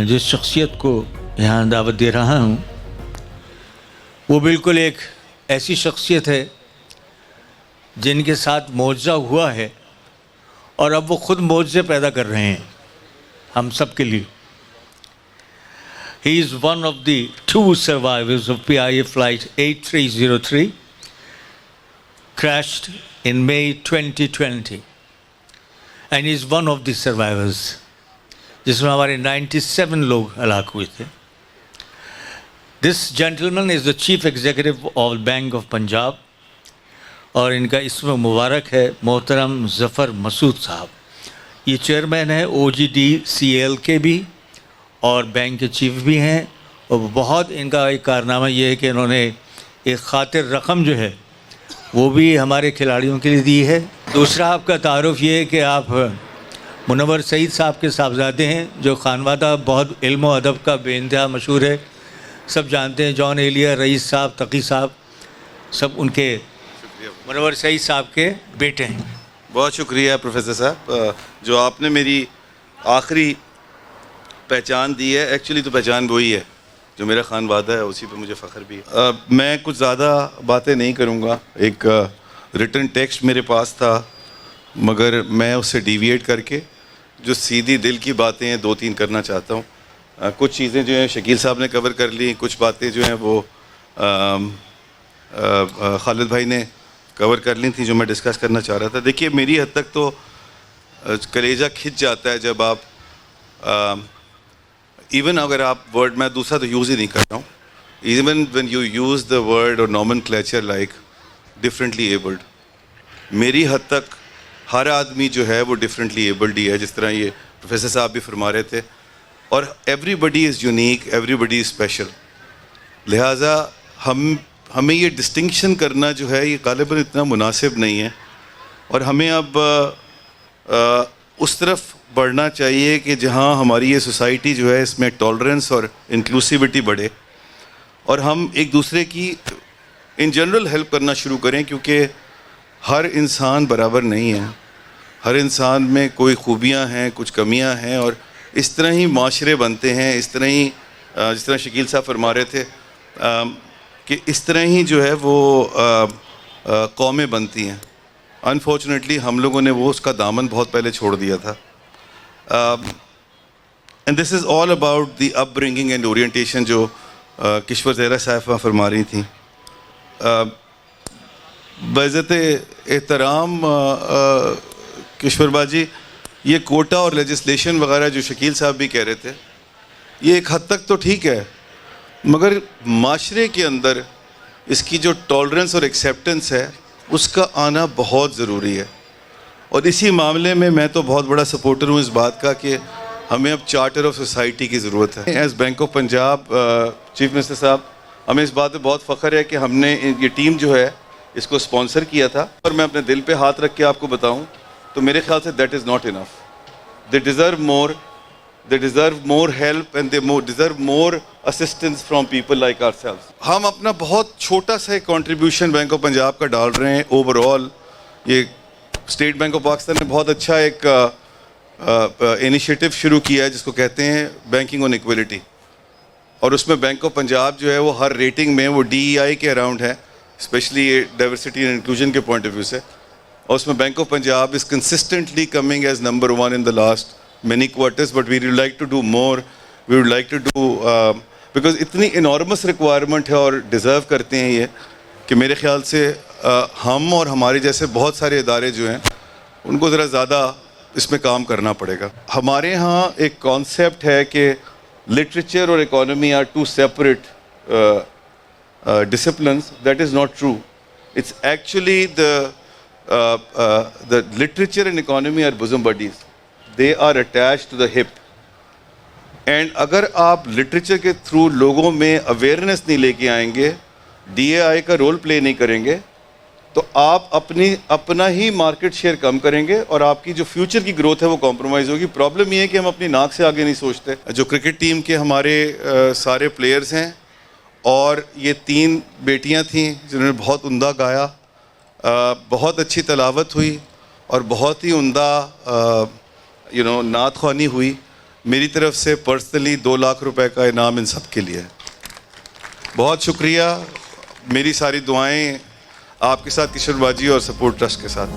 मैं जिस शख्सियत को यहाँ दावत दे रहा हूँ वो बिल्कुल एक ऐसी शख्सियत है जिनके साथ मौजज़ा हुआ है और अब वो ख़ुद मौजज़े पैदा कर रहे हैं हम सब के लिए. He is one of the two survivors of PIA flight 8303 crashed in May 2020 and he is one of the survivors जिसमें हमारे 97 लोग हलाक हुए थे. This gentleman is the chief executive of Bank of Punjab और इनका इसमें मुबारक है मोहतरम ज़फ़र मसूद साहब. ये चेयरमैन है OGDCL के भी और बैंक के चीफ भी हैं और बहुत इनका एक कारनामा ये है कि इन्होंने एक खातिर रकम जो है वो भी हमारे खिलाड़ियों के लिए दी है. दूसरा आपका तारुफ़ ये है कि आप मुनव्वर सईद साहब के साहबजादे हैं जो खानवादा बहुत इल्म व अदब का बेइंतहा मशहूर है, सब जानते हैं. जॉन एलिया रईस साहब, तकी साहब, सब उनके मुनव्वर सईद साहब के बेटे हैं. बहुत शुक्रिया प्रोफेसर साहब, जो आपने मेरी आखिरी पहचान दी है. एक्चुअली तो पहचान वही है जो मेरा खानवादा है, उसी पे मुझे फ़ख्र भी है. मैं कुछ ज़्यादा बातें नहीं करूँगा. एक रिटन टेक्स्ट मेरे पास था मगर मैं उससे डिविएट करके जो सीधी दिल की बातें हैं दो तीन करना चाहता हूँ. कुछ चीज़ें जो हैं शकील साहब ने कवर कर ली, कुछ बातें जो हैं वो खालिद भाई ने कवर कर ली थी जो मैं डिस्कस करना चाह रहा था. देखिए मेरी हद तक तो कलेजा खिंच जाता है जब आप इवन अगर आप वर्ड, मैं दूसरा तो यूज़ ही नहीं कर रहा हूँ, even when you use the word और नॉमेनक्लेचर लाइक डिफरेंटली एबल्ड. मेरी हद तक हर आदमी जो है वो डिफरेंटली एबल्ड ही है, जिस तरह ये प्रोफेसर साहब भी फरमा रहे थे. और everybody is unique, everybody is special. लिहाजा हमें ये डिस्टिंक्शन करना जो है ये गालिबन इतना मुनासिब नहीं है और हमें अब उस तरफ बढ़ना चाहिए कि जहाँ हमारी ये सोसाइटी जो है इसमें टॉलरेंस और इंक्लूसिविटी बढ़े और हम एक दूसरे की इन जनरल हेल्प करना शुरू करें, क्योंकि हर इंसान बराबर नहीं है. हर इंसान में कोई खूबियाँ हैं, कुछ कमियाँ हैं और इस तरह ही माशरे बनते हैं. इस तरह ही जिस तरह शकील साहब फरमा रहे थे कि इस तरह ही जो है वो कौमें बनती हैं. अनफॉर्चुनेटली हम लोगों ने वो उसका दामन बहुत पहले छोड़ दिया था. And this is all about the upbringing and orientation जो किश्वर ज़हरा साहिबा फरमा रही थी. बइज़्ज़त एहतराम किश्वर बाजी, ये कोटा और लेजिस्लेशन वगैरह जो शकील साहब भी कह रहे थे ये एक हद तक तो ठीक है, मगर माशरे के अंदर इसकी जो टॉलरेंस और एक्सेप्टेंस है उसका आना बहुत ज़रूरी है. और इसी मामले में मैं तो बहुत बड़ा सपोर्टर हूँ इस बात का कि हमें अब चार्टर ऑफ सोसाइटी की ज़रूरत है. As bank of Punjab chief minister साहब, हमें इस बात पे बहुत फ़ख्र है कि हमने ये टीम जो है इसको स्पॉन्सर किया था. और मैं अपने दिल पे हाथ रख के आपको बताऊँ तो मेरे ख्याल say that is not enough. They deserve more help and they deserve more assistance from people like ourselves. हम अपना बहुत छोटा सा एक कॉन्ट्रीब्यूशन बैंक ऑफ पंजाब का डाल रहे हैं. ओवरऑल ये स्टेट बैंक ऑफ पाकिस्तान ने बहुत अच्छा एक इनिशिएटिव शुरू किया है जिसको कहते हैं बैंकिंग ऑन इक्वलिटी, और उसमें बैंक ऑफ पंजाब जो है वो हर रेटिंग में वो DEI के अराउंड है, स्पेशली डाइवर्सिटी एंड इंक्लूजन के पॉइंट ऑफ व्यू से. और उसमें Bank of Punjab is consistently coming as number 1 in the last many quarters, but we would like to do more. We would like to do because इतनी enormous requirement है और deserve करते हैं ये कि मेरे ख्याल से हम और हमारे जैसे बहुत सारे इदारे जो हैं उनको ज़रा ज़्यादा इसमें काम करना पड़ेगा. हमारे यहाँ एक कॉन्सेप्ट है कि लिटरेचर और economy are two separate disciplines. That is not true. It's actually the literature and economy are bosom buddies. They are attached to the hip. And अगर आप लिटरेचर के थ्रू लोगों में अवेयरनेस नहीं लेके आएंगे, DAI का रोल प्ले नहीं करेंगे, तो आप अपना ही मार्केट शेयर कम करेंगे और आपकी जो फ्यूचर की ग्रोथ है वो कॉम्प्रोमाइज़ होगी. प्रॉब्लम ये है कि हम अपनी नाक से आगे नहीं सोचते. जो क्रिकेट टीम के हमारे सारे प्लेयर्स हैं और ये 3 बेटियां थीं जिन्होंने बहुत उम्दा गाया, बहुत अच्छी तलावत हुई और बहुत ही उम्दा नात ख़्वानी हुई. میری طرف سے پرسنلی 2 لاکھ روپے کا انعام ان سب کے لیے ہے. بہت شکریہ. میری ساری دعائیں آپ کے ساتھ کشور باجی اور سپورٹ ٹرسٹ کے ساتھ.